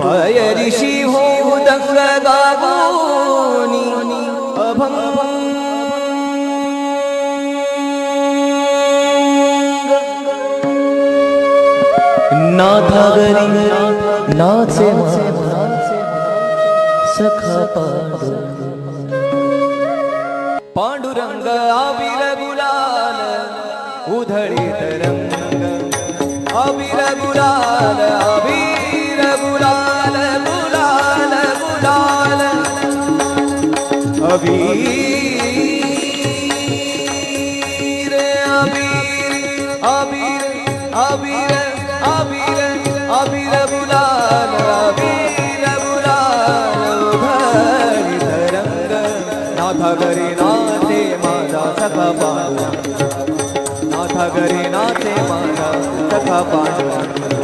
पायरीशी हो दंग गागोनी अभंग नाथा घरी नाचे सखा पांडुरंग आबिर गुलाल उधळीत रंग आबिर गुलाल आबिर गुलाल गुलाल गुलाल अबीर अबीर अबीर अबीर अबीर अबीर गुलाल अबीर गुलाल उधळीत रंग नाथा घरी नाचे माझा सखा पांडुरंग नाथा घरी नाचे माझा सखा पांडुरंग